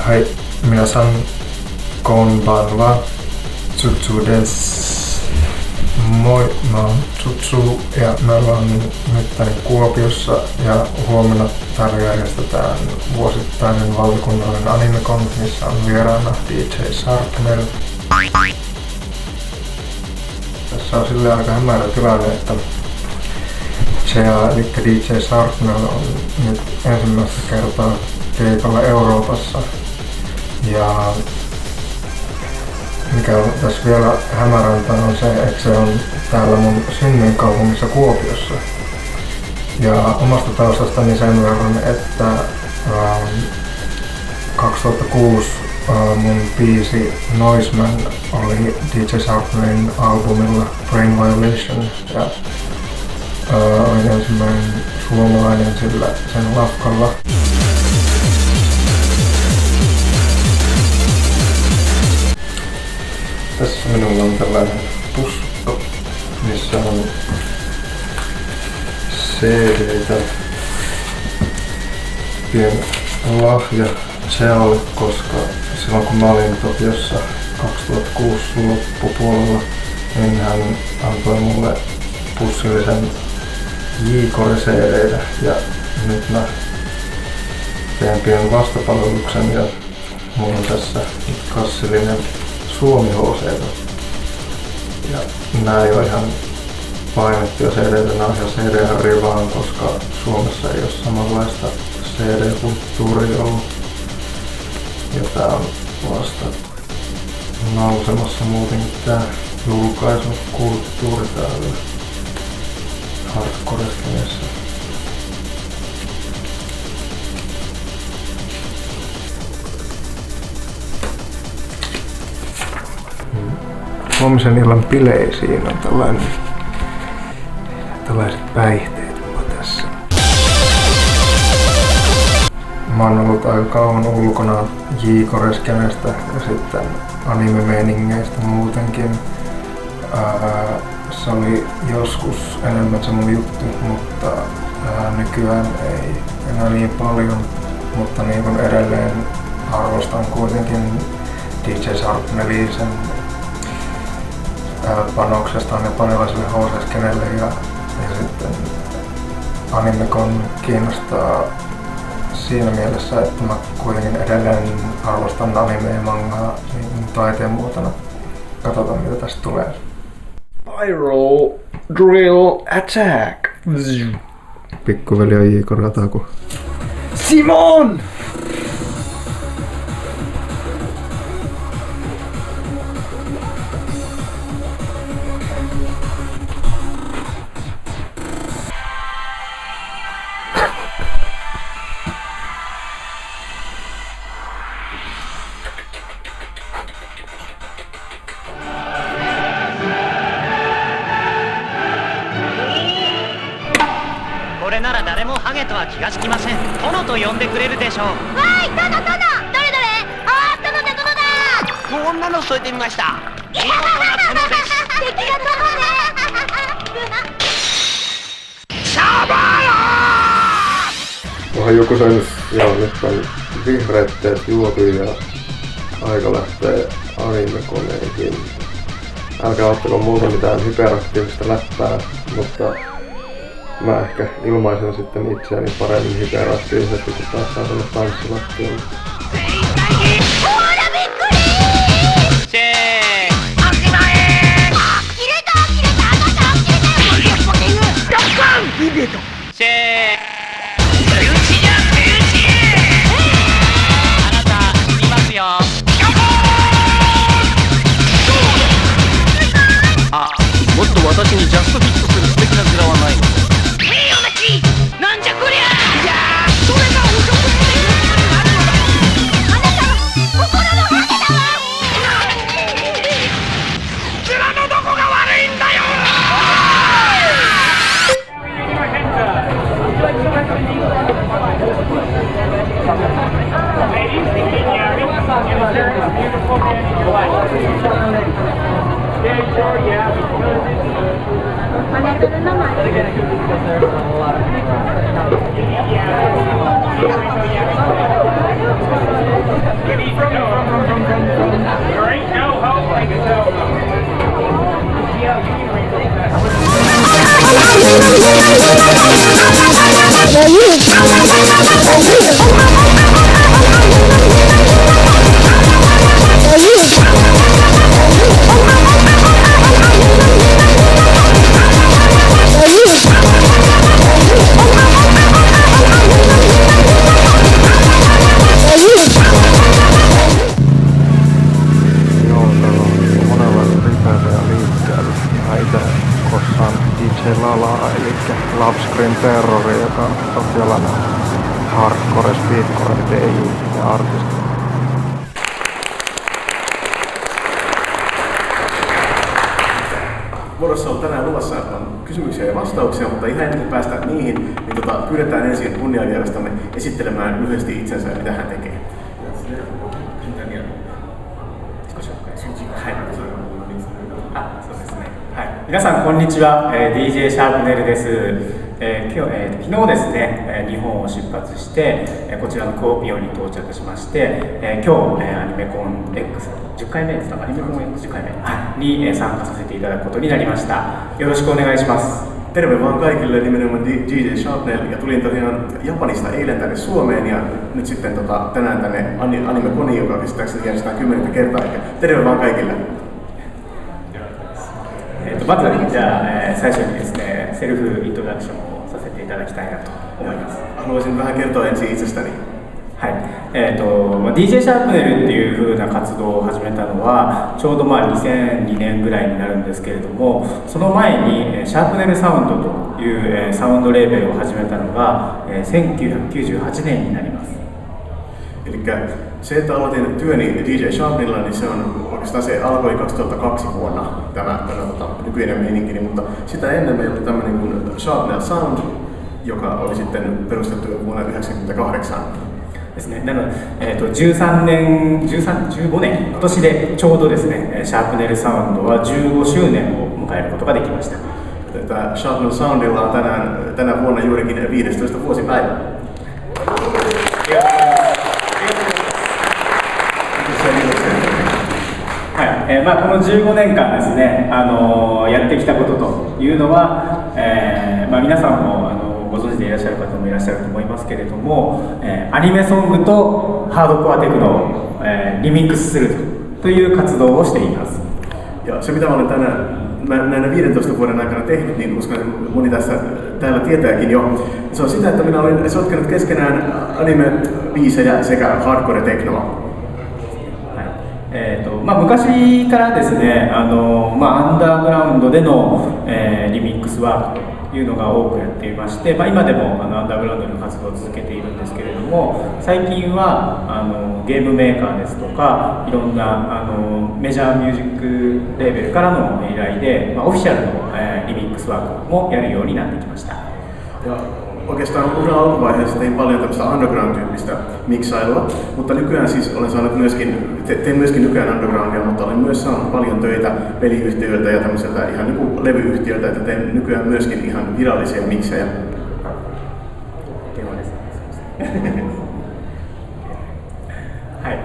はい、皆さんこんばんは。ツツです。ja me ollaan nyt Kuopiossa ja huomenna täällä järjestetään vuosittainen valtakunnallinen animekon, missä on vieraana DJ Sharpnel. Tässä on silleen aika hämärä tilanne, että eli DJ Sharpnel on nyt ensimmäistä kertaa keikalla Euroopassa. Ja mikä on tässä vielä hämärämpää on se, että se on täällä mun synnyinkaupungissa Kuopiossa. Ja omasta taustastani sen verran, että 2006 mun biisi Noiseman oli DJ Sharpnelin albumilla Brain Violation. Ja olin ensimmäinen suomalainen sillä sen lafkalla. Tässä minulla on tällainen pussikko, missä on CD-tä. Pieni lahja Chealle, koska silloin kun mä olin Tokiossa 2006 loppupuolella, niin hän antoi mulle pussillisen J-Core-CD-tä. Ja nyt mä teen pienen vastapalveluksen ja mulla on tässä kassillinen Suomi HC:tä. Ja nää ei oo ihan painettuja CD-tä, nää on ihan CD-riä vaan, koska Suomessa ei oo samanlaista CD-kulttuuria ollut. Ja tää on vasta nousemassa muutenkin tää julkaisukulttuuri täällä hardcore-skenessä. Huomisen illan bileisiin on tällaiset päihteet mulla tässä. Mä oon ollut aika kauan ulkona J-Core-skenestä ja sitten anime-meiningeistä muutenkin. Se oli joskus enemmän se mun juttu, mutta nykyään ei enää niin paljon. Mutta niin kun edelleen arvostan kuitenkin DJ Sharpnelia sen panoksestaan ja panilaiselle HC-skenelle ja sitten animekon kiinnostaa siinä mielessä, että mä kuitenkin edelleen arvostan anime ja mangaa niin taiteen muotona. Katsotaan mitä tästä tulee. Spiral Drill Attack! Pikkuveli on J-Core Ataku. Simon! Onhan joku sen, joo nyt on vihreitteet juotu ja aika lähtee animekoneihin. Älkää ottako multa mitään hyperaktiivista läppää, mutta mä ehkä ilmaisen sitten itseäni paremmin hyperaktiivisesti, kun päästään tuonne tanssilattialle. Terrori, joka on sotialainen hardcore, speedcore, DJ ja artisti. Vuorossa on tänään luvassa kysymyksiä ja vastauksia, mutta ihan ennen kuin päästään niihin, niin pyydetään ensin kunniavierastamme esittelemään lyhyesti itsensä ja mitä hän tekee. 皆さんこんにちは、DJ シャープネルです。昨日ですね、日本を出発して、こちらのクオピオに到着しまして、今日、アニメコン X10 回目ですか、アニメコン X10 回目、に、参加させていただくことになりました。よろしくお願いします。Terve vaan kaikille, nimenomaan DJ Sharpnel, ja tulin tosiaan Japanista eilen tänne Suomeen ja nyt sitten tänään tänne Anime Koniin, joka käsittääkseni järjestetään 10 kertaa. Terve vaan kaikille. まずじゃあ、最初にですね、セルフイントロダクションをさせていただきたいなと思います。Haluaisin vähän kertoa ensin itsestäni. はい、DJ シャープネルっていう風な活動を始めたのはちょうど2002年ぐらいになるんですけれども、その前にシャープネルサウンドというサウンドレーベルを始めたのが1998年になります。Elikkä se, että aloitin työni DJ Sharpnella, niin se on oikeastaan se alkoi 2002 vuonna tämä nykyinen meininki, mutta sitä ennen meillä oli tämmöinen kuin Sharpnel Sound, joka oli sitten perustettu jo vuonna 1998. ですね、なので、15年、今年でちょうどですね、シャープネルサウンドは15周年を迎えることができました。Tämä Sharpnel Soundilla on tänä vuonna juurikin 15 vuosipäivä. この15年間ですね、やってきたことというのは、皆さんもご存知でいらっしゃる方もいらっしゃると思いますけれども、アニメソングとハードコアテクノを、リミックスするという活動をしています。Ja se mitä mä olen näinä 15 vuoden aikana tehnyt, niin uskon, että moni täällä tietääkin jo. Se on sitä, että minä olen sotkenut keskenään anime-biisejä sekä hardcore-teknoa. 昔からですね、アンダーグラウンドでの、リミックスワークというのが多くやっていまして、今でもアンダーグラウンドの活動を続けているんですけれども、最近はゲームメーカーですとかいろんなメジャーミュージックレーベルからの依頼で、オフィシャルの、リミックスワークもやるようになってきました。Oikeastaan uran alkuvaiheessa tein paljon tämmöistä underground-tyyppistä miksailua, mutta nykyään siis olen saanut teen myöskin nykyään undergroundia, mutta olen myös saanut paljon töitä peliyhtiöiltä ja tämmöiseltä ihan niin kuin levyyhtiöiltä, että teen nykyään myöskin ihan virallisia miksejä. はい、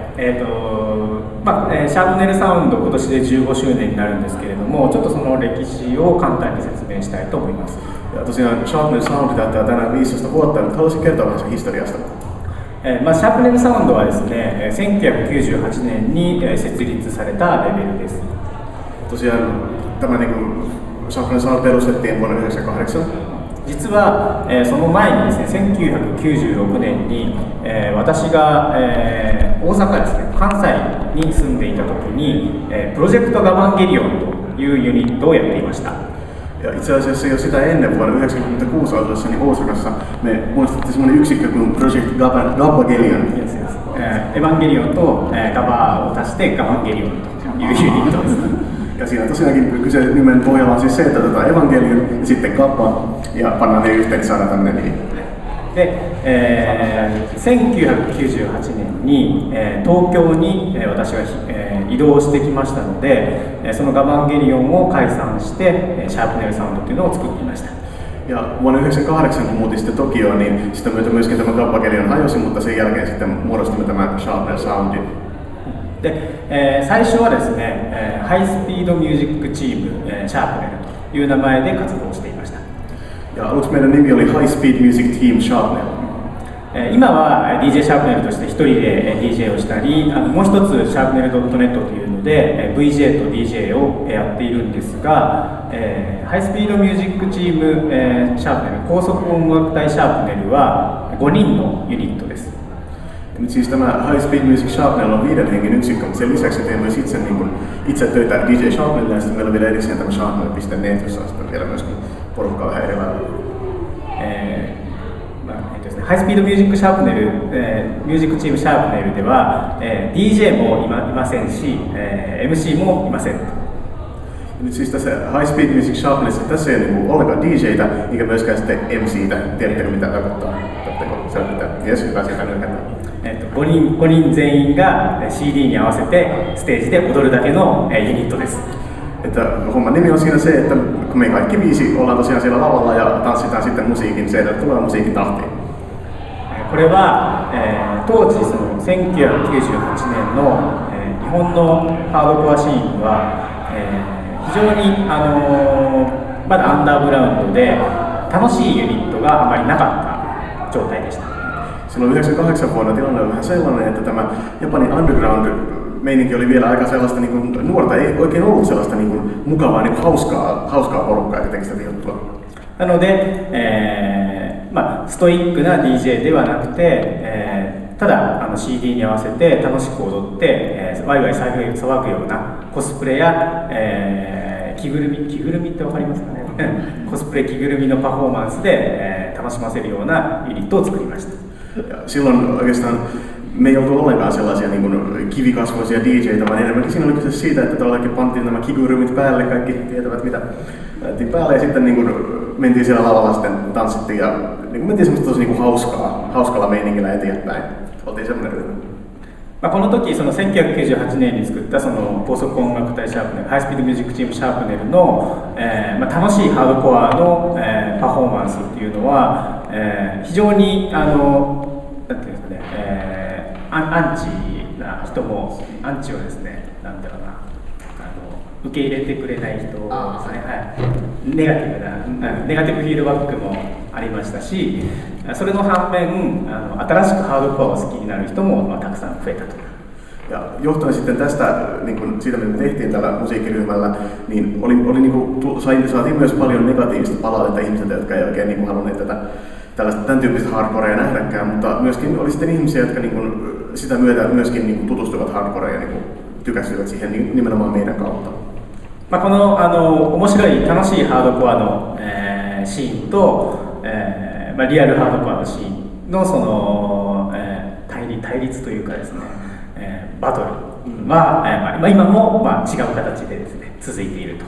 シャープネルサウンド今年で15周年になるんですけれども、ちょっとその歴史を簡単に説明したいと思います。Ja tosiaan Sharpnel Sound täyttää tänään 15 vuotta, mutta haluaisin kertoa vähän sen historiasta. まあ、シャープネルサウンドはですね、1998年に設立されたレベルです。Tosiaan tämä Sharpnel Sound perustettiin vuonna 1998. 実は、その前にですね、1996年に、私が、大阪ですね、関西に住んでいた時に、プロジェクトガバンゲリオンというユニットをやっていました。Ja itse asiassa jo sitä ennen vuonna 1996 asuessani Osakassa me muistettiin semmoinen yksikkö kuin Project Gabagelion. Evangelion と、ガバを足してガバンゲリオンというユニットです。Ja siinä tosiaankin kyse nimen pohjalla on siis se, että otetaan Evangelion ja sitten Gabba ja pannaan ne yhteen, niin saadaan tämmöinen nimi. で、1998年に、東京に、私は、移動してきましたので、そのガバンゲリオンを解散して、シャープネルサウンドというのを作っていました。Ja vuonna 1998 kun muutin sitten Tokioon, niin sitä myötä myöskin tämä Gabagelion hajosi, mutta sen jälkeen sitten muodostimme tämän Sharpnel Soundin. で、最初はですね、ハイスピードミュージックチーム、シャープネルという名前で活動していました。Ja aluksi meidän nimi oli High Speed Music Team Sharpnel. 今は DJ シャープネルとして一人で DJ をしたり、もう一つシャープネル .net というので VJ と DJ をやっているんですが、ハイスピードミュージックチームシャープネル、高速音楽隊シャープネルは5人のユニットです。Nyt siis tämä High Speed Music Sharpnel on 5 hengen yksikkö, mutta sen lisäksi teen myös itse töitä DJ Sharpnelilla ja sitten meillä on vielä erikseen tämä Sharpnel.net, jossa on sitten vielä myöskin porukkaa vähän eri lailla. ハイスピードミュージックシャープネル、ミュージックチームシャープネルでは、DJ もいませんし、MC もいません。Nyt siis tässä High Speed Music Sharpnelissa tässä ei ole ollenkaan DJtä, eikä myöskään sitten MCtä. Tiedättekö mitä tarkoittaa? Tarkoittako selvittää? Jes, hyvä sitä nykätään. 5人全員が CD に合わせてステージで踊るだけのユニットです。Että homman nimi on siinä se, että kun me kaikki 5 ollaan tosiaan siellä lavalla ja tanssitaan sitten musiikin, se tulee musiikin tahtiin. これは、当時その1998年の、日本のハードコアシーンは、非常に、まだアンダーグラウンドで楽しいユニットがあまりなかった状態でした。Silloin 98 vuonna tilanne oli vähän sellainen, että tämä Japanin underground-meininki oli vielä aika sellaista niin kuin nuorta, ei oikein ollut sellaista niin kuin mukavaa, niin kuin hauskaa porukkaa, joka teki sitä juttua. なので、ストイックな DJ ではなくて、ただCD に合わせて楽しく踊って、ワイワイ騒ぐようなコスプレや、着ぐるみって分かりますかねコスプレ着ぐるみのパフォーマンスで、楽しませるようなユニットを作りました。Silloin oikeastaan me ei oltu ollenkaan sellaisia niin kuin kivikasvoisia DJ:itä, vaan enemmänkin siinä oli kyse siitä, että todellakin pantiin nämä kigurymit päälle, kaikki tietävät mitä laitettiin päälle ja sitten niin kuin mentiin siellä lavalla sitten tanssittiin ja niin kuin mentiin semmoista tosi niin kuin hauskalla meiningillä eteenpäin. Oltiin semmoinen ryhmä. この時その1998年に作ったその高速音楽隊シャープネル、ハイスピードミュージックチームシャープネルの、楽しいハードコアの、パフォーマンスっていうのは、非常になんていうんですかね、アンチな人もアンチはですね、なんだろうな、受け入れてくれない人ですね、はい、ネガティブフィードバックもありましたし、それの反面新しくハードコアを好きになる人も、たくさん増えたと。Ja johtuen sitten tästä, niin kuin siitä mitä me tehtiin tällä musiikkiryhmällä, niin niin kuin, saatiin myös paljon negatiivista palautetta ihmisiltä, jotka ei oikein niin kuin halunneet tämän tyyppistä hardcorea nähdäkään, mutta myöskin oli sitten ihmisiä, jotka niin kuin, sitä myötä myöskin niin kuin, tutustuivat hardcoreen ja niin kuin, tykästyivät siihen nimenomaan meidän kautta. この面白い楽しいハードコアの、シーンと、リアルハードコアのシーンのその、対立というかですね、バトルは、今も、違う形でですね続いていると。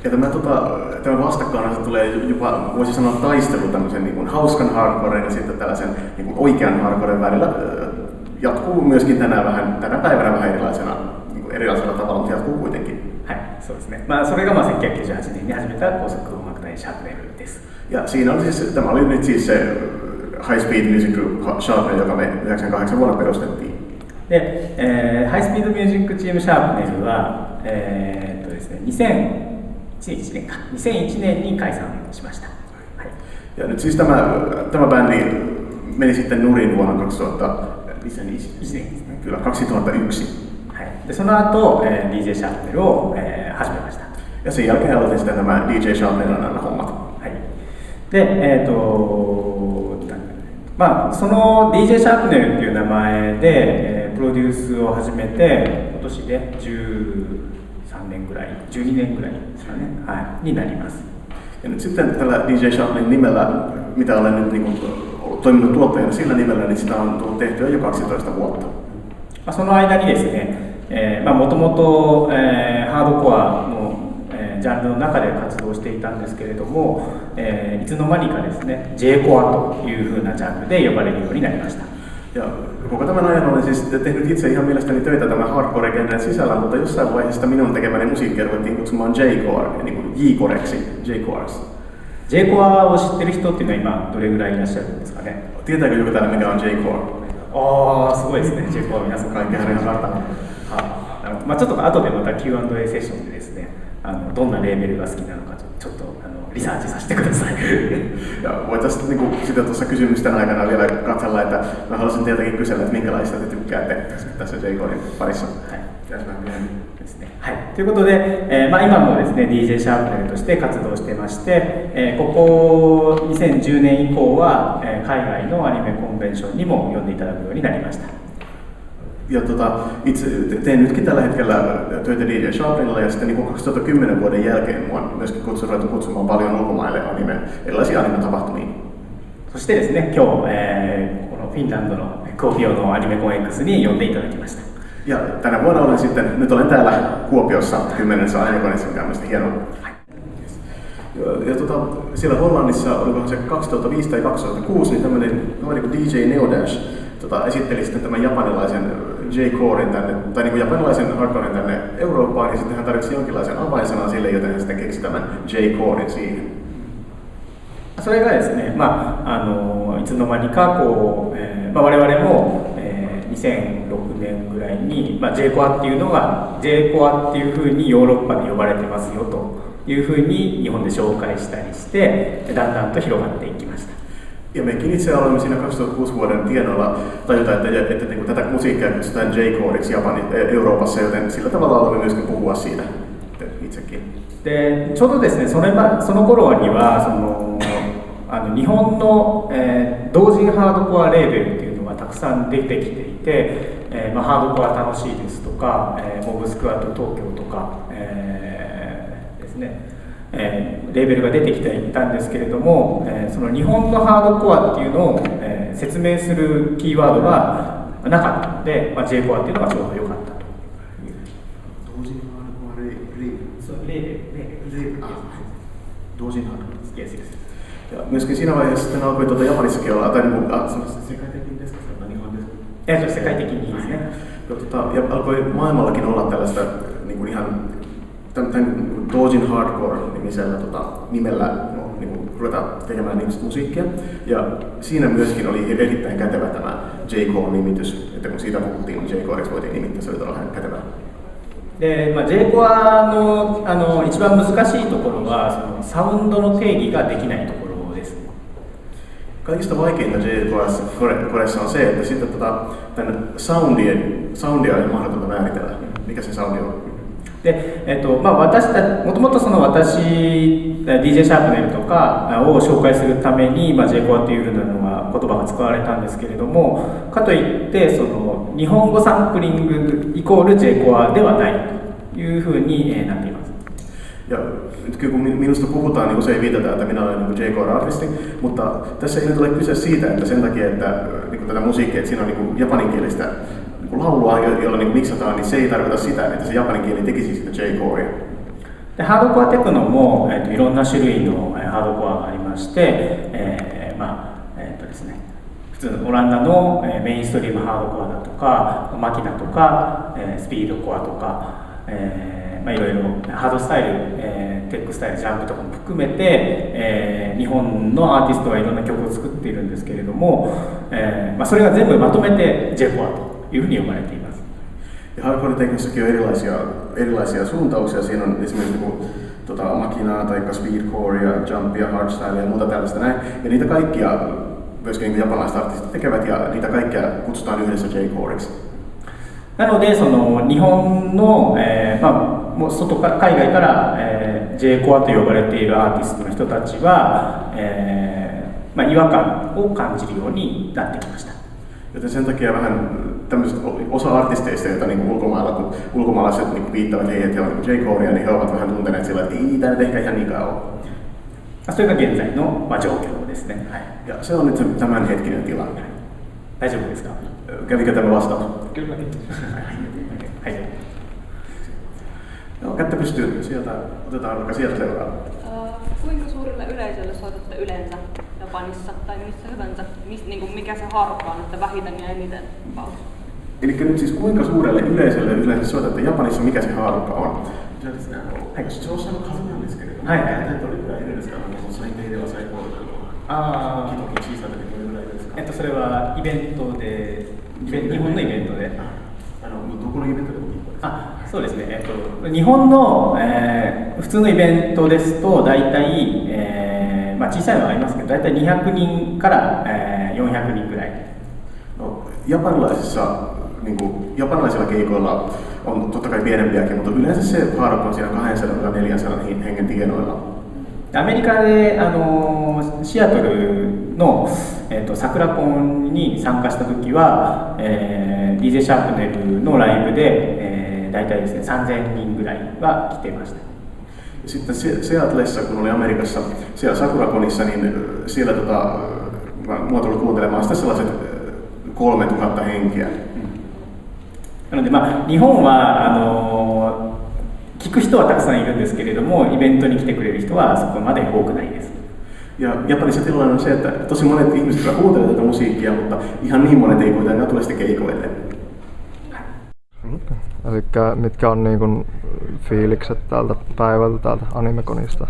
Ja tämä vastakkainasettelu tulee jopa, voisi sanoa, taistelu tämmöisen niin kuin hauskan hardcoren ja sitten tällaisen niin kuin oikean hardcoren välillä jatkuu myöskin tänä päivänä vähän erilaisella tavalla, mutta jatkuu kuitenkin. はい、そうですね。それが1998年に始めた高速音楽隊シャープネルです。Ja siinä oli siis, tämä oli nyt siis se High Speed Music Group Sharpnel, joka me 98 vuonna perustettiin. で、ハイスピードミュージックチームシャープネルは、ですね、2000 2001年か2001年に解散しました。はい、ja nyt siis tämä bändi meni sitten nurin vuonna 2001. Kyllä, 2001. はい、でその後、DJ シャープネルを、始めました。Ja sen jälkeen aloitin sitten nämä DJ Sharpnerin nämä hommat. はい、で、まあ、その DJ シャープネルっていう名前で、プロデュースを始めて今年で13年ぐらい12年ぐらいですかね、はい、になります。Ja nyt sitten tällä DJ Sharpnerin nimellä, mitä olen nyt niin toiminut tuottajana sillä nimellä, niin sitä on tullut tehtyä jo 12 vuotta. その間にですね、もともとハードコアのジャンルの中で活動していたんですけれども、いつの間にかですね J コアというふうなジャンルで呼ばれるようになりました。 Ja koko tämän ajan olen siis tehnyt itse ihan mielestäni töitä tämän hardcore-genren sisällä, mutta jossain vaiheessa minun tekemäni musiikkia ruvettiin kutsumaan J-core, niin kuin J-coreksi, J-cores. J コアを知ってる人っていうのは今どれぐらいいらっしゃるんですかね。 Tietääkö joku täällä mikä on J-core? ああ、すごいですね。J コア皆さん関係ある方。ちょっと後でまた Q&A セッションでですね、どんなレーベルが好きなのかちょっとリサーチさせてください。Ja voitaisiin niin sitä tuossa kysymysten aikana vielä katsella, että mä haluaisin teiltäkin kysellä, että minkälaista te tykkäätte tässä J-coren parissa. ですね。はい、ということで、今もですね DJ シャープネルとして活動してまして、ここ2010年以降は、海外のアニメコンベンションにも呼んでいただくようになりました。 Ja itse teen nytkin tällä hetkellä töitä DJ Sharpnella ja sitten niin 2010 vuoden jälkeen mua on myöskin ruvettu kutsumaan paljon ulkomaille erilaisia anime-tapahtumia. そしてですね、今日、このフィンランドのクオピオのアニメコン X に呼んでいただきました。 Ja tänä vuonna nyt olen täällä Kuopiossa 10. Anime-konissa, mikä on mielestäni hienoa. Ja siellä Hollannissa, olikohan se 2005 tai 2006, niin tämmöinen kuin DJ Neodash esitteli sitten tämän japanilaisen J-coren tänne, tai niin kuin japanilaisen hardcoren tänne Eurooppaan, ja sitten hän tarvitsi jonkinlaisen avainsanan sille, joten hän sitten keksi tämän J-coren siihen. それがですね、いつの間にかこう、我々も、2006年ぐらいに、J コアっていうのが J コアっていうふうにヨーロッパで呼ばれてますよというふうに日本で紹介したりしてだんだんと広がっていきました。 Ja mekin itse olemme siinä 2006 vuoden tienoilla tajuta, että niin tätä musiikkia kutsutaan J-coreiksi Euroopassa, joten sillä tavalla olemme myöskin puhua siitä itsekin. でちょうどですね、その頃には日本の、同人ハードコアレーベルっていうのがたくさん出てきていて、ハードコア楽しいですとか、モブスクワット東京とか、ですね、レーベルが出てきていたんですけれども、その日本のハードコアっていうのを、説明するキーワードがなかったので、J コアっていうのがちょうど良かったと。同人ハードコアレーベル。同人ハードコア。Yes, yes. Ja myöskin siinä vaiheessa sitten alkoi Japanissakin olla, tai niin sekaitekkin deska, sekaitekkin niin, ne. Ja alkoi maailmallakin olla tällaista niin kuin ihan tämän Doujin Hardcore-nimisellä nimellä niin kuin ruveta tekemään ihmiset musiikkia. Ja siinä myöskin oli erittäin kätevä tämä J-Core-nimitys, että kun siitä puhuttiin, niin J-Coreksi voitiin nimittää, se oli todella kätevää. でJ コアの一番難しいところはそのサウンドの定義ができないところです。 Kaikista vaikeinta J-Coressa on se, että sitten tämän soundia ei mahdotonta määritellä. Mikä se soundi on? でもともと私 DJ シャープネルとかを紹介するために、J コアというふうなのが言葉が使われたんですけれども、かといって日本語サンプリングイコール J コアではないというふうになっています。 Ja nyt kun minusta puhutaan, niin usein viitataan, että minä olen niin J-Core-artisti, mutta tässä ei nyt ole kyse siitä, että sen takia, että niin tätä musiikkia, että siinä on niin japaninkielistä niin laulua, jolla niin miksataan, niin se ei tarkoita sitä, että se japanin kieli tekisi sitä J-Corea. でハードコアテクノも、いろんな種類のハードコアがありまして、ですね、普通のオランダのメインストリームハードコアだとかマキナとかスピードコアとか、いろいろハードスタイル、テックスタイル、ジャンプとかも含めて、日本のアーティストはいろんな曲を作っているんですけれども、それが全部まとめて J コアというふうに呼ばれています。 Ja hardcore-teknissäkin on erilaisia suuntauksia. Siinä on esimerkiksi makinaa tai speedcore ja jump ja hardstyle ja muuta tällaista näin. Ja niitä kaikkia myöskin niin japanilaiset artistit tekevät ja niitä kaikkia kutsutaan yhdessä J-coreiksi. なのでその日本の、もう外から海外から、J-core と呼ばれているアーティストの人たちは、違和感を感じるようになってきました。 Joten sen takia vähän tämmöiset osa artisteista, joita niin ulkomailla, kun ulkomaalaiset niin viittavat heihin, että he ovat niin J-corea, niin he ovat vähän tunteneet sillä, että ei tämä nyt ehkä ihan niinkään ole. それが現在の、状況ですね。はい。 Ja se on nyt se tämänhetkinen tilanne. 大丈夫ですか? Kävikö tämä vastaus? Kyllä. はい。 Joo, kättä pystyy. Sieltä otetaan vaikka sieltä seuraava. Kuinka suurelle yleisölle soitatte yleensä Japanissa tai missä hyvänsä? Mikä se haarukka on, että vähiten ja eniten paus? Eli nyt siis kuinka suurelle yleisölle yleensä soitatte Japanissa, mikä se haarukka on? 聴者の数なんですけれども、はい、大体どれぐらいいるんですか？最低では最高でも。時々小さな時どれぐらいですか？それはイベントで、日本のイベントで。どこのイベントでもいいですか？そうですね。日本の、普通のイベントですと大体、小さいのはありますけど、大体200人から、400人ぐらい。japanilaisilla keikoilla on totta kai pienempiäkin, mutta yleensä se haarukka on siinä 200-400 hengen tienoilla. アメリカで、シアトルの、桜コンに参加した時は、DJ シャープネルのライブで、大体ですね3000人ぐらいは来てました。 Sitten Seattleissa, kun oli Amerikassa siellä Sakurakonissa, niin siellä mua tuli kuuntelemaan sitten sellaiset 3000 henkeä. なので日本は聞く人はたくさんいるんですけれども、イベントに来てくれる人はそこまで多くないです。 Ja Japanissa tilanne on se, että tosi monet ihmiset kyllä kuuntelevat tätä musiikkia, mutta ihan niin monet ei kuitenkaan tule sitten keikoille. Eli mitkä on niin kuin fiilikset tältä päivältä täältä Animeconista?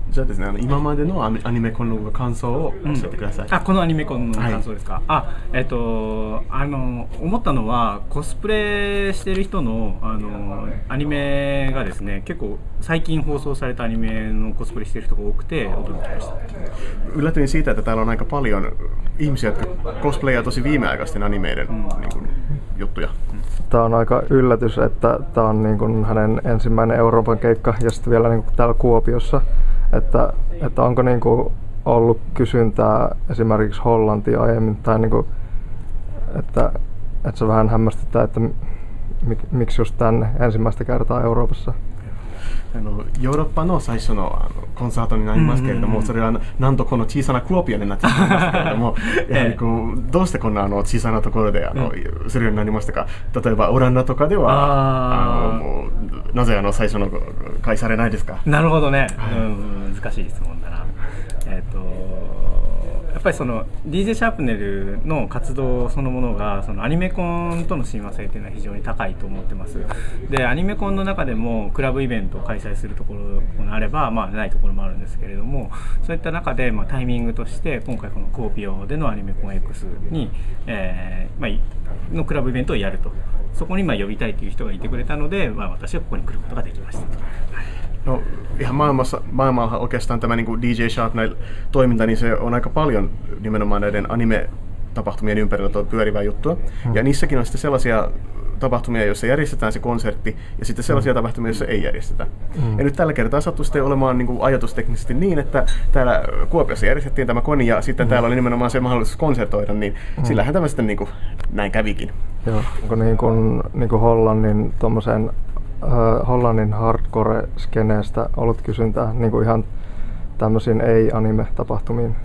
じゃあですね、今までのアニメコンの感想を教えてください。このアニメコンの感想ですか？思ったのはコスプレしてる人のアニメがですね、結構最近放送されたアニメのコスプレしてる人が多くて驚きました。 Yllätyin siitä, että täällä on aika paljon ihmisiä, jotka cosplayaa tosi viimeaikaisten animeiden niin kuin, juttuja. Tämä on aika yllätys, että tämä on niin kuin hänen ensimmäinen Euroopan keikka ja sitten vielä niin kuin täällä Kuopiossa. Että onko niin kuin ollut kysyntää esimerkiksi Hollantia aiemmin tai niin kuin, että se vähän hämmästyttää, että miksi just tänne ensimmäistä kertaa Euroopassa. ヨーロッパの最初のコンサートになりますけれども、それはなんとこの小さなクオピアになってしまいますけれども、やはりこうどうしてこんな小さなところでするようになりましたか？例えばオランダとかではなぜ最初の開催されないですか？なるほどね。難しい質問だな。やっぱりその DJ シャープネルの活動そのものがそのアニメコンとの親和性というのは非常に高いと思ってます。でアニメコンの中でもクラブイベントを開催するところもあれば、ないところもあるんですけれども、そういった中で、タイミングとして今回このクオピオでのアニメコン X に、のクラブイベントをやると、そこに呼びたいという人がいてくれたので、私はここに来ることができました。 No, ihan maailmalla oikeastaan tämä niin kuin DJ Sharpnail-toiminta, niin se on aika paljon nimenomaan näiden anime-tapahtumien ympärillä pyörivää juttua. Ja niissäkin on sitten sellaisia tapahtumia, joissa järjestetään se konsertti, ja sitten sellaisia tapahtumia, joissa ei järjestetä. Ja nyt tällä kertaa sattui sitten olemaan niin kuin ajatusteknisesti niin, että täällä Kuopiossa järjestettiin tämä koni, ja sitten täällä oli nimenomaan se mahdollisuus konsertoida, niin sillähän tämä sitten niin kuin näin kävikin. Joo, onko niin kuin Hollannin tommoseen Hollannin hardcore-skeneestä ollut kysyntää niin kuin ihan tämmöisiin ei-anime-tapahtumiin?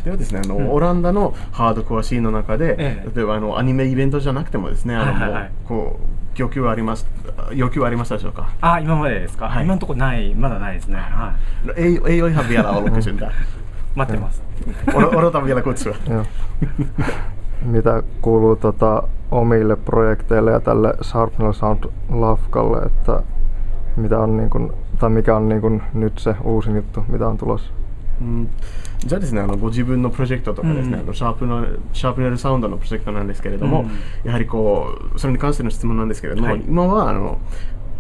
ではですね、オランダのハードコアシーンの中で、例えばアニメイベントじゃなくてもですね、こう要求はありましたでしょうか？今までですか？今のところまだないですね。Ei ole ihan vielä ollut kysyntää. 待ってます。Odotan vielä kutsua. Mitä kuuluu omille projekteille ja tälle Sharpnail Sound Lafkalle, että mitä on niin kuin, tai mikä on niin kuin nyt se uusin juttu, mitä on tulossa? じゃあですね、ご自分のプロジェクトとかですね、シャープネルサウンドのプロジェクトなんですけれども、やはりこうそれに関しての質問なんですけれども、今は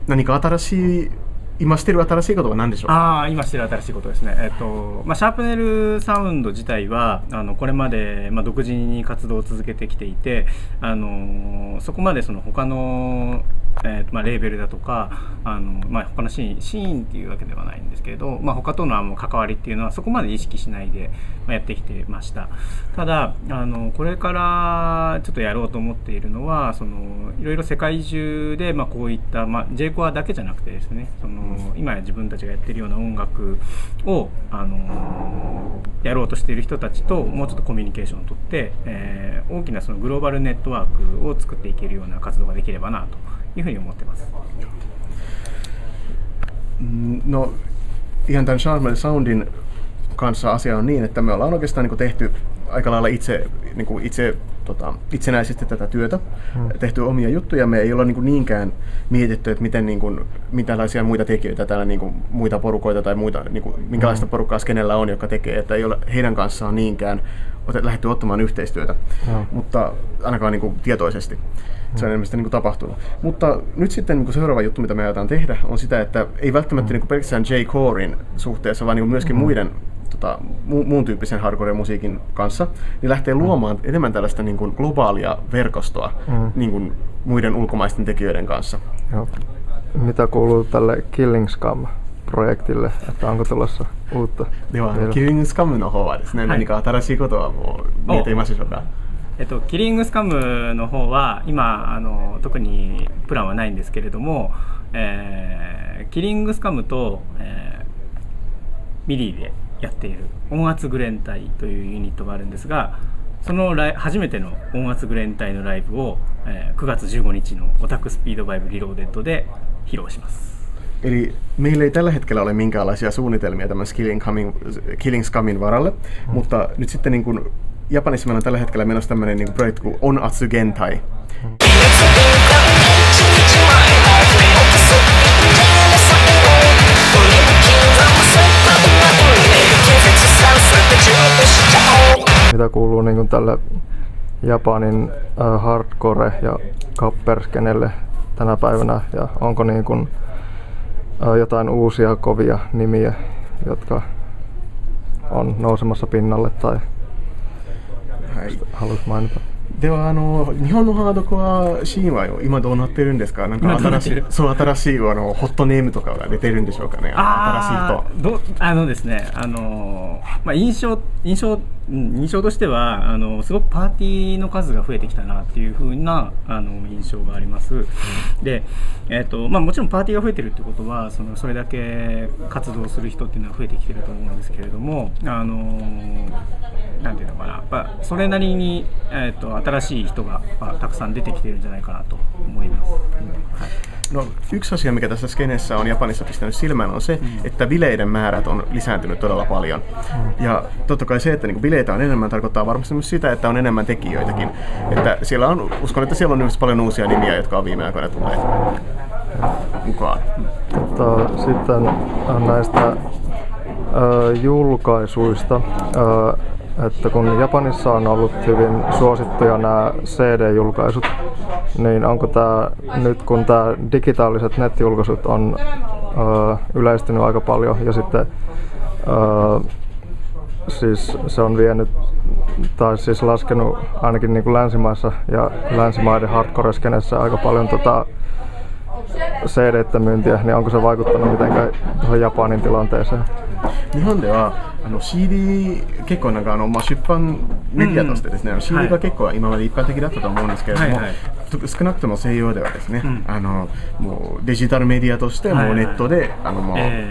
何か新しい今してる新しいことは何でしょうか？今してる新しいことですね。シャープネルサウンド自体はこれまで独自に活動を続けてきていて、そこまでその他のレーベルだとか他のシーンっていうわけではないんですけれど、他との関わりっていうのはそこまで意識しないでやってきてました。ただこれからちょっとやろうと思っているのは、いろいろ世界中でこういった、J コアだけじゃなくてですね、今自分たちがやってるような音楽をやろうとしている人たちともうちょっとコミュニケーションをとって、大きなそのグローバルネットワークを作っていけるような活動ができればなというふうに思ってます。No, ihan tämän Charmel Soundin kanssa asia on niin, että me ollaan oikeastaan niin kuin tehty aika lailla itsenäisesti tätä työtä, tehty omia juttuja. Me ei olla niinkään mietitty, että miten minkälaisia muita tekijöitä täällä muita porukoita tai muita minkälaista porukkaa skenellä on, joka tekee, että ei ole heidän kanssaan niinkään lähdetty ottamaan yhteistyötä, mutta ainakaan tietoisesti. Se on enemmän tapahtunut. Mutta nyt sitten seuraava juttu, mitä me aiotaan tehdä, on sitä, että ei välttämättä pelkästään J-Coren suhteessa, vaan myöskin muiden muun tyyppisen hardcore-musiikin kanssa, niin lähtee luomaan enemmän tällaista globaalia verkostoa muiden ulkomaisten tekijöiden kanssa. Joo. Mitä kuuluu tälle Killing Scum-projektille, että onko tulossa uutta? では、Killing Scum の方はですね、何か新しいことはもう見えていますでしょうか？キリングスカムの方は今特にプランはないんですけれども、キリングスカムと、ミリーでやっている音圧グレン隊というユニットがあるんですが、その初めての音圧グレン隊のライブを、9月15日のオタクスピードバイブリローデッドで披露します。Eli meillä ei tällä hetkellä ole minkäänlaisia suunnitelmia tämän Killing Scumin varalle, mutta nyt sitten Japanissa meillä on tällä hetkellä menossa tämmöinen projekti kuin Onatsu Gentai. Mitä kuuluu tälle Japanin hardcore ja kapperskenelle tänä päivänä, ja onko jotain uusia kovia nimiä, jotka on nousemassa pinnalle tai haluat mainita? では日本のハードコアシーンは今どうなってるんですか？なんか新しいホットネームとかが出てるんでしょうかね？新しい人。ですね、印象としてはすごくパーティーの数が増えてきたなっていう風な印象があります。で、もちろんパーティーが増えてるってことはそれだけ活動する人っていうのは増えてきてると思うんですけれども、なんていうのかな、それなりに新しい人がたくさん出てきてるんじゃないかなと思います。No, yksi asia, mikä tässä skenessä on Japanissa pistänyt silmään, on se, että bileiden määrät on lisääntynyt todella paljon. Ja totta kai se, että bileitä on enemmän, tarkoittaa varmasti myös sitä, että on enemmän tekijöitäkin. Että siellä uskon, että siellä on myös paljon uusia nimiä, jotka on viime aikoina tulleet mukaan. Sitten näistä julkaisuista. Että kun Japanissa on ollut hyvin suosittuja nämä CD-julkaisut, niin onko tämä nyt, kun tämä digitaaliset nettijulkaisut on yleistynyt aika paljon ja sitten siis se on vienyt tai siis laskenut ainakin länsimaissa ja länsimaiden hardcore-skenessä aika paljon CD-tten myyntiä, niin onko se vaikuttanut mitenkään tuohon Japanin tilanteeseen? 日本ではCD 結構出版メディアとしてですね、CD が結構今まで一般的だったと思うんですけれども、少なくとも西洋ではですね、もうデジタルメディアとしてもうネットで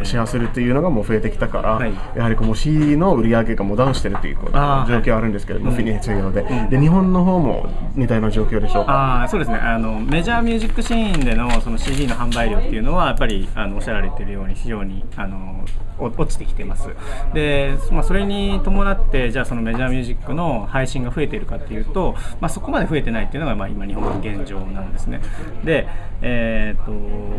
シェアするというのがもう増えてきたから、やはりCD の売り上げがもうダウンしてるという状況あるんですけれども、フィニッシュで日本の方も似たような状況でしょうか？そうですね、メジャーミュージックシーンでのCD の販売量っていうのはやっぱりおっしゃられているように非常に落ちてきてます。でそれに伴ってじゃあそのメジャーミュージックの配信が増えているかっていうと、そこまで増えてないっていうのが今日本の現状なんですね。で、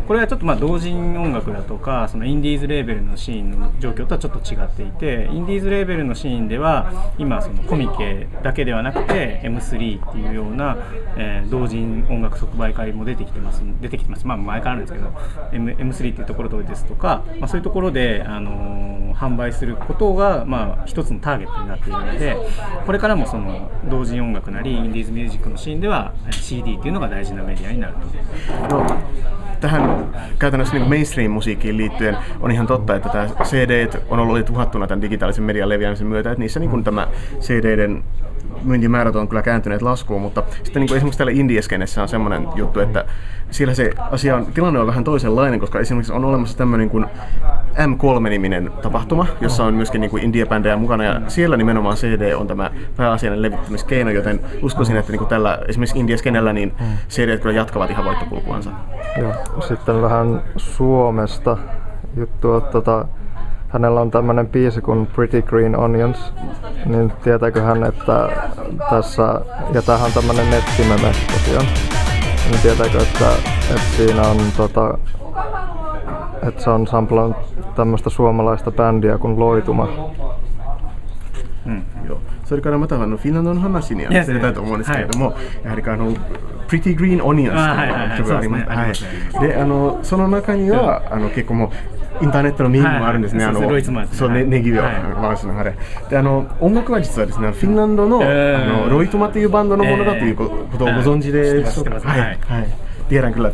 これはちょっと同人音楽だとかそのインディーズレーベルのシーンの状況とはちょっと違っていて、インディーズレーベルのシーンでは今そのコミケだけではなくて M3 っていうような、同人音楽即売会も出てきてます。前からあるんですけど M3 っていうところですとか、そういうところで、販売することが、一つのターゲットになっているので、これからもその同人音楽なりインディーズミュージックのシーンでは CD っていうのが大事なメディアになると。Tähän käytännössä niin mainstream-musiikkiin liittyen on ihan totta, että tämä CD on ollut uhattuna tämän digitaalisen median leviämisen myötä, että niissä niin tämä CD:den myyntimäärät on kyllä kääntyneet laskuun, mutta sitten niin esimerkiksi täällä indie-skenessä on semmoinen juttu, että siellä se tilanne on vähän toisenlainen, koska esimerkiksi on olemassa tämmöinen kuin M3-niminen tapahtuma, jossa on myöskin niin indie-bändejä mukana, ja siellä nimenomaan CD on tämä pääasiallinen levittämiskeino, joten uskoisin, että niin tällä esimerkiksi indie-skenellä niin CD kyllä jatkavat ihan voittokulkuansa. Joo. Sitten vähän Suomesta juttua. Hänellä on tämmöinen biisi kuin Pretty Green Onions, niin tietääkö hän, että tässä, ja tämähän on tämmöinen nettimeme tosiaan, niin tietääkö, että siinä on että se on samplannut tämmöistä suomalaista bändiä kuin Loituma. Joo. それからまたフィンランドの話に移りたいと思うんですけれども、やはりPretty Green Onions という曲があります。で、その中には結構もうインターネットのミームもあるんですね。そうネギを回しながら。で、音楽は実はですね、フィンランドのロイトマというバンドのものだということをご存知でしょうか。はい。Tiedän kyllä.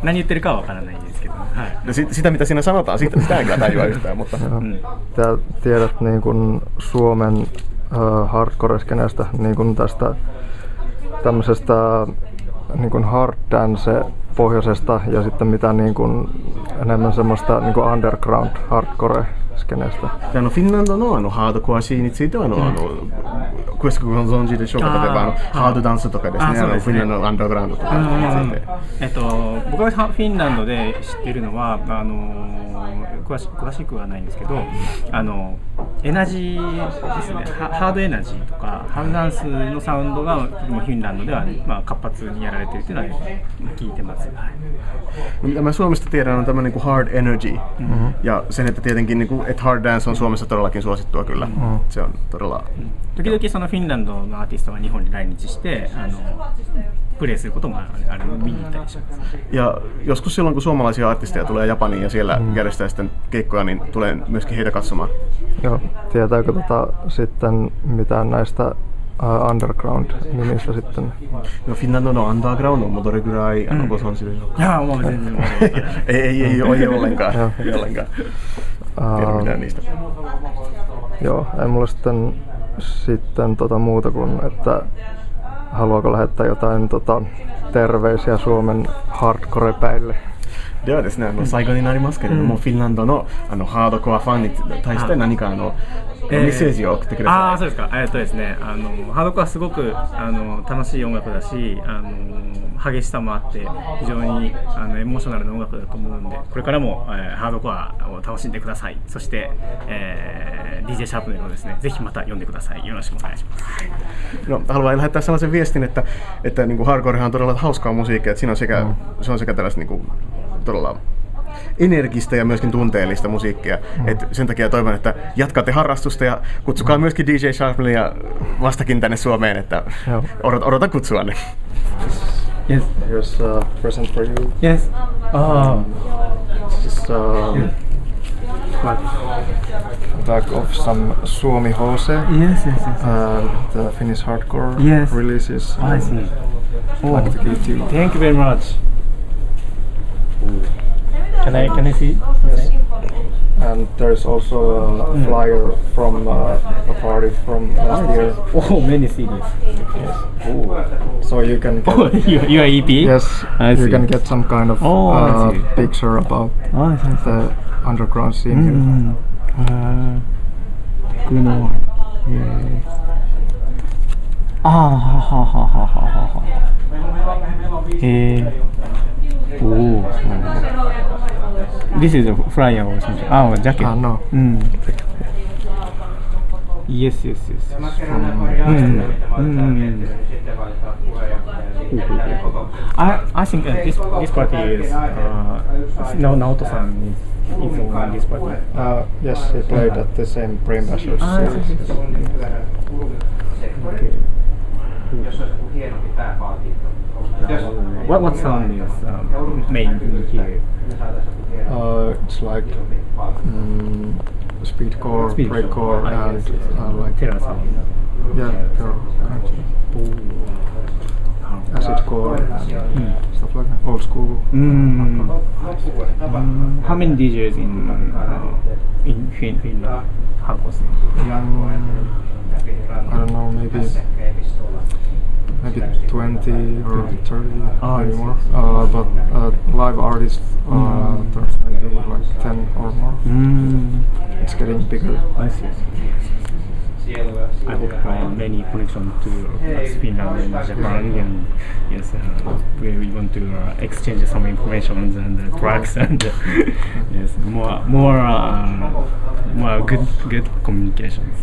何言ってるかはわからないですけど。Sitä mitä siinä sanotaan, sitä ei kyllä tajua yhtään, mutta tiedät niin kuin Suomen hardcore-skeneestä, niin kuin tästä tämmöisestä niin kuin hard dance pohjoisesta ja sitten mitä niin kuin enemmän semmoista niin kuin underground hardcore-skeneestä. フィンランドのハードコアシーンについては詳しくご存知でしょうか。例えばハードダンスとかですね、フィンランドのアンダーグラウンドとかについて。僕がフィンランドで知っているのは詳しくはないんですけど、エナジーですね、ハードエナジーとかハードダンスのサウンドがフィンランドでは活発にやられているというのは聞いてます。Mitä mä Suomesta tiedän on tämmöinen kuin hard energy ja sen, että tietenkin niin kuin, että hard dance on Suomessa todellakin suosittua kyllä. Se on todella. 時々そのフィンランドのアーティストが日本に来日してプレイすることも見に行ったりします。 Ja joskus silloin kun suomalaisia artisteja tulee Japaniin ja siellä järjestää sitten keikkoja, niin tulen myöskin heitä katsomaan. Joo, tietääkö sitten mitään näistä underground-nimistä sitten? No Finland no underground onどれぐらいご存知でしょうか? いやもう全然ei ollenkaan. Ei ollenkaan. Tiedä mitään niistä. Joo, ei mulla sitten muuta kuin, että haluaako lähettää jotain terveisiä Suomen hardcore-päille? ではですね、最後になりますけれども、フィンランドのハードコアファンに対して何かメッセージを送ってください。そうですか。ですね、ハードコアすごく楽しい音楽だし、激しさもあって非常にエモーショナルな音楽だと思うので、これからもハードコアを楽しんでください。そして、DJ シャープネルをですね、ぜひまた読んでください。よろしくお願いします。No, haluan lähettää sellaisen viestin, että niin kuin hardcorehan on todella hauskaa musiikkia, että siinä on se on sekä tällaista niin kuin todella energistä ja myöskin tunteellista musiikkia. Et sen takia toivon, että jatkatte harrastusta ja kutsukaa myöskin DJ Sharplia vastakin tänne Suomeen, että odotan kutsuanne. Yes. Here's a present for you. Yes. This is bag of some Suomi Hose. Yes. The Finnish hardcore Yes. releases. I see. Like to give you. Thank you very much. Can I see? And there's also a flyer from a party from last year. Oh, many CDs. Yes. So you can get, you are EP? yes, I you see. can get some kind of I see. picture about I see. the underground scene here. Good one. Oh, this is a flyer or something. Jacket. No. Yes, yes, yes. I think this party is Naoto-san is in this party. Yes, he played at the same Brain Bashers series. Okay. What sound is made here? It's like speedcore, breakcore, and like Terra sound. acidcore, and stuff like that. Old school. How many DJs in Finland? Hardcore scene? I don't know, maybe 20 or 30, maybe more. But live artists, there's maybe like 10 or more. It's getting bigger. I see. I hope many connections to Finland and Japan, and yes, we want to exchange some information and tracks and yes, more good communications.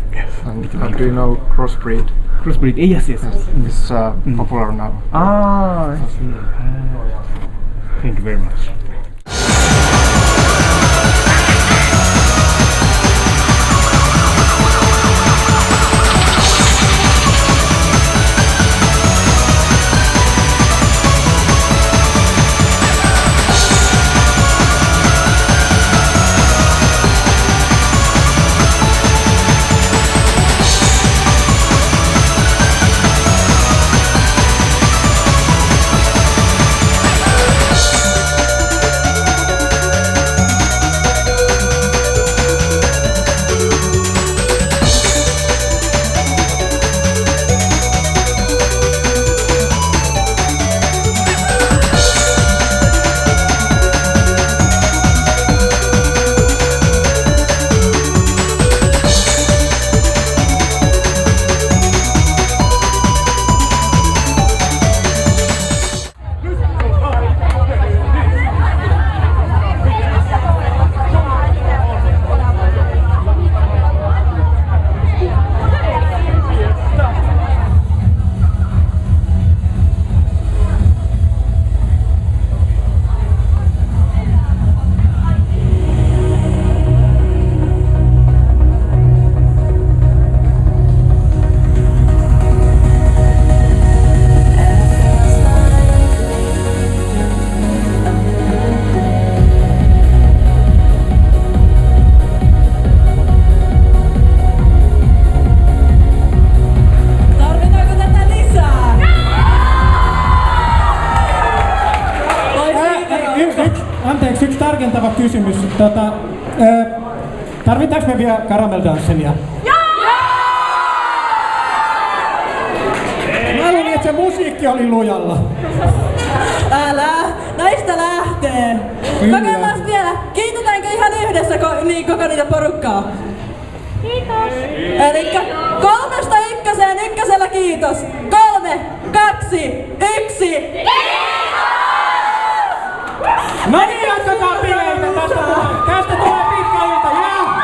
And do you know Crossbreed? Crossbreed, yes. It's popular now. I see. Thank you very much. Yksi tarkentava kysymys. Tarvitaanko me vielä Caramel-dansselia? Mä luulin, että se musiikki oli lujalla. Älä! Näistä lähtee! Kokeillaan vielä. Kiitetäänkö ihan yhdessä koko niitä porukkaa? Kiitos! Elikkä 3-1, ykkösellä kiitos! 3, 2, 1! Kiitos! No niin, jatkakaa bileitä tästä. Tästä tulee pitkä ilta, jää!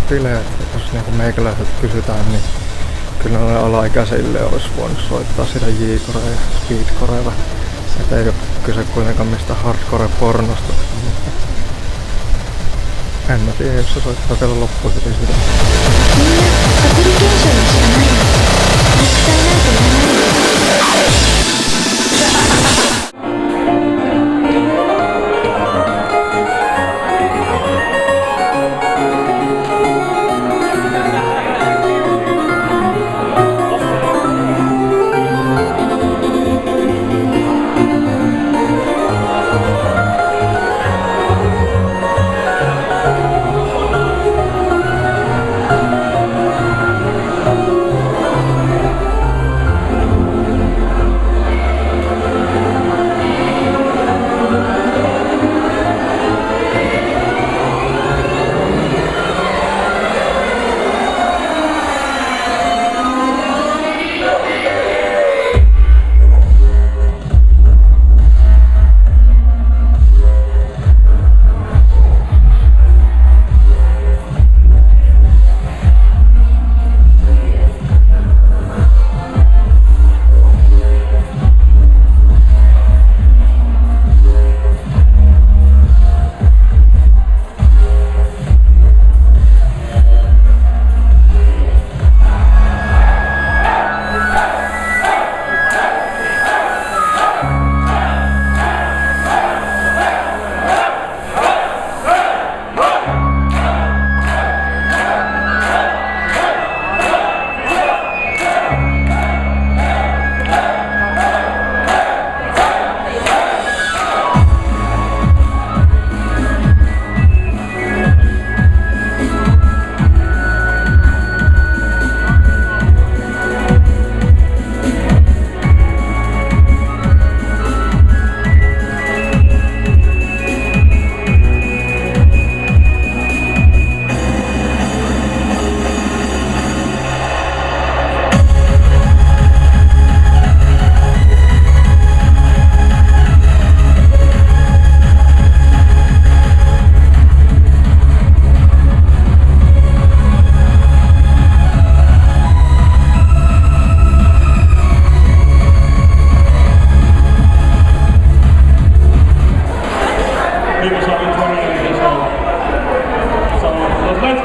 bileet, jos niinku meikäläiset kysytään, niin kyllä noille alaikäisille olisi voinut soittaa sitä J-korea ja speedcorella. Että ei ole kyse kuitenkaan mistään hardcore-pornosta. En mä tiedä, jos se soittaa vielä loppuun heti sitä.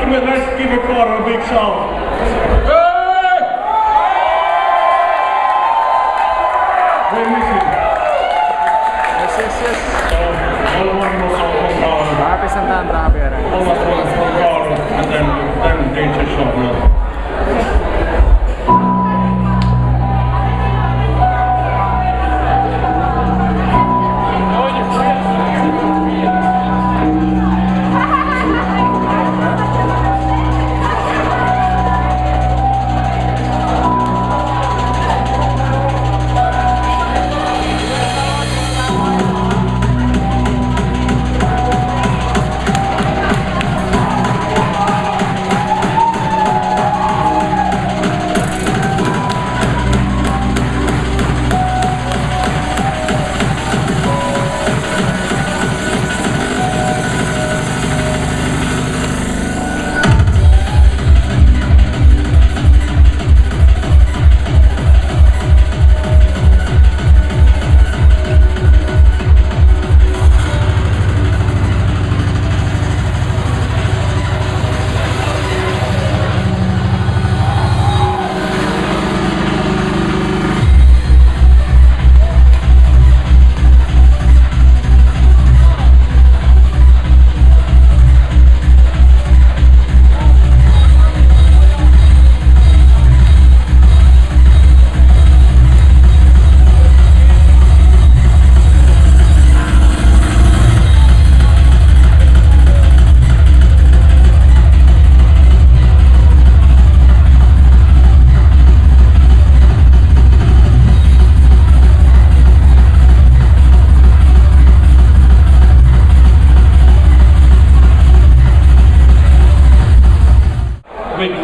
みんなアプリケーションにしかないの。肉体なんていらないの。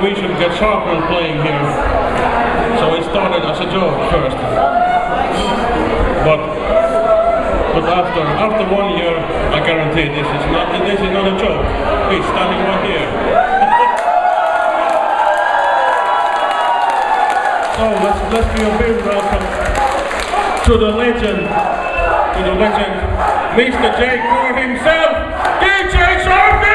We should get sharper playing here. So it started as a joke first. But after 1 year, I guarantee this is not a joke. He's standing right here. let's give a big welcome to the legend, Mr. J. Core himself, DJ Sharpville!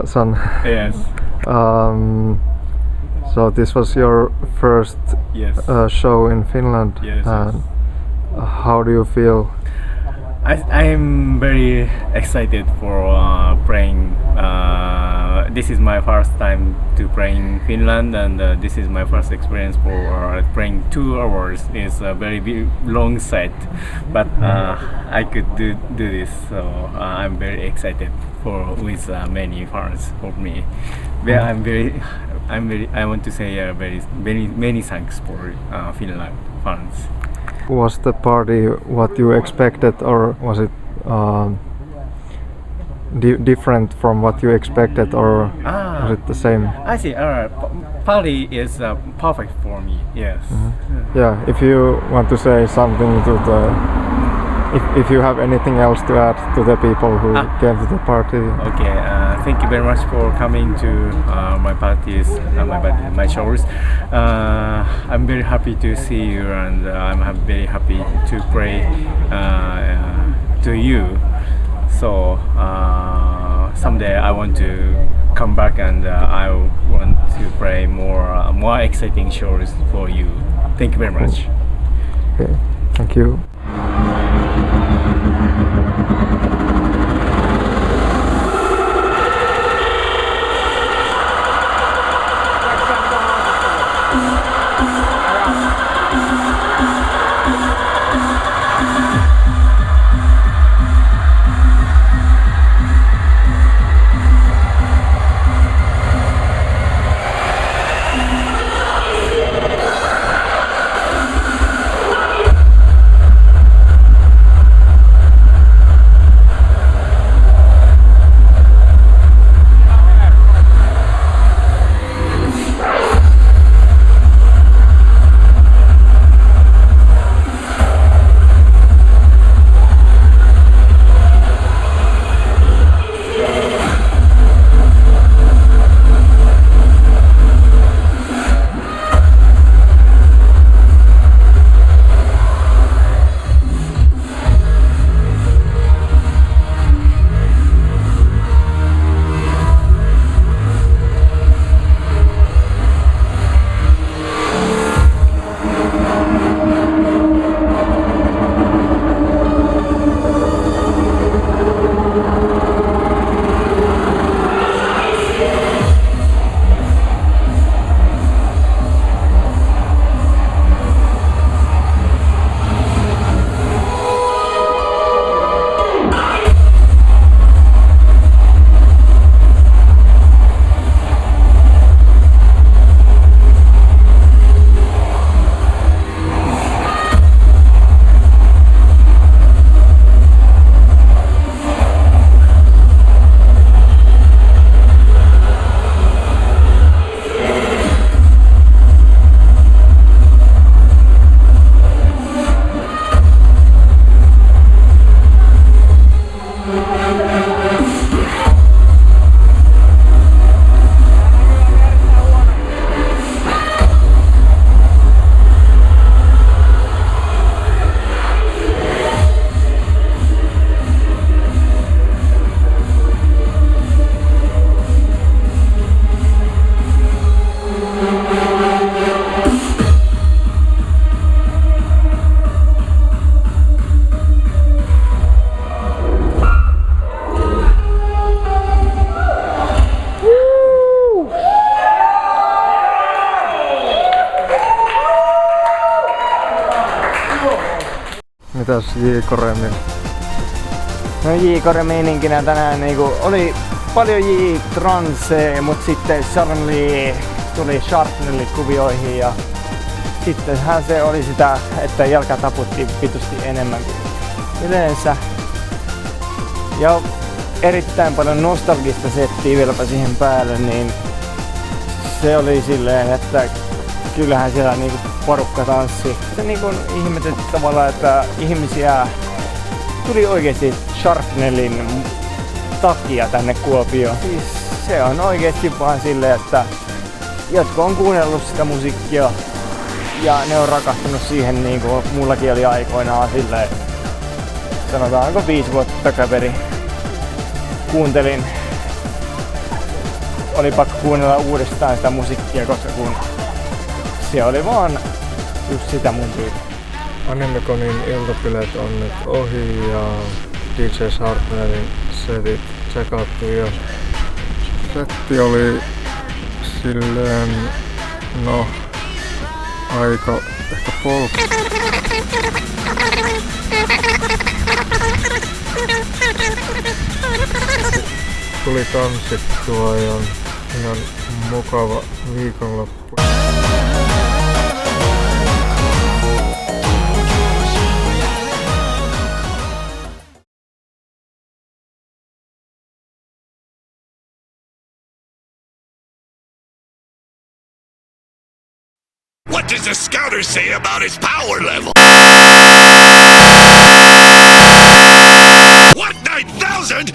son. Yes. So this was your first Yes. show in Finland. Yes, And yes. how do you feel? I'm very excited for playing. This is my first time to play in Finland, and this is my first experience for playing 2 hours. It's a very long set, but I could do this, so I'm very excited for with many fans for me. I want to say many thanks for Finland fans. Was the party what you expected, or was it different from what you expected, or was it the same? I see. Party is perfect for me. Yes. Yeah, if you want to say something to the, if you have anything else to add to the people who came to the party. Okay. Thank you very much for coming to my parties, my shows. I'm very happy to see you, and I'm very happy to play to you. So someday I want to come back, and I want to play more exciting shows for you. Thank you very much. Okay, thank you. Mitäs J. Koremi? No J-Kore-meininkinä tänään niinku oli paljon J-Transea, mut sitten Sharnli tuli Sharpnelli kuvioihin ja sittenhän se oli sitä, että jalka taputtiin vitusti enemmän kuin yleensä. Ja erittäin paljon nostalgista settiä vieläpä siihen päälle, niin se oli silleen, että kyllähän siellä niinku porukka tanssi. Se niinku ihmetytti tavallaan, että ihmisiä tuli oikeesti Sharpnellin takia tänne Kuopioon. Siis se on oikeesti vaan silleen, että jotkut on kuunnellut sitä musiikkia ja ne on rakastunut siihen niin kuin mullakin oli aikoinaan silleen, sanotaanko 5 vuotta takaperin. Kuuntelin oli pakko kuunnella uudestaan sitä musiikkia, koska kun se oli vaan just sitä mun tyyliä. Animeconin iltapileet on nyt ohi ja DJ Sharpnerin setit tsekattu ja setti oli silleen, no, aika ehkä tuli tanssittua ja ihan mukava viikonloppu. What does the scouter say about his power level? What, 9,000?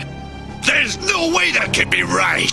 There's no way that can be right!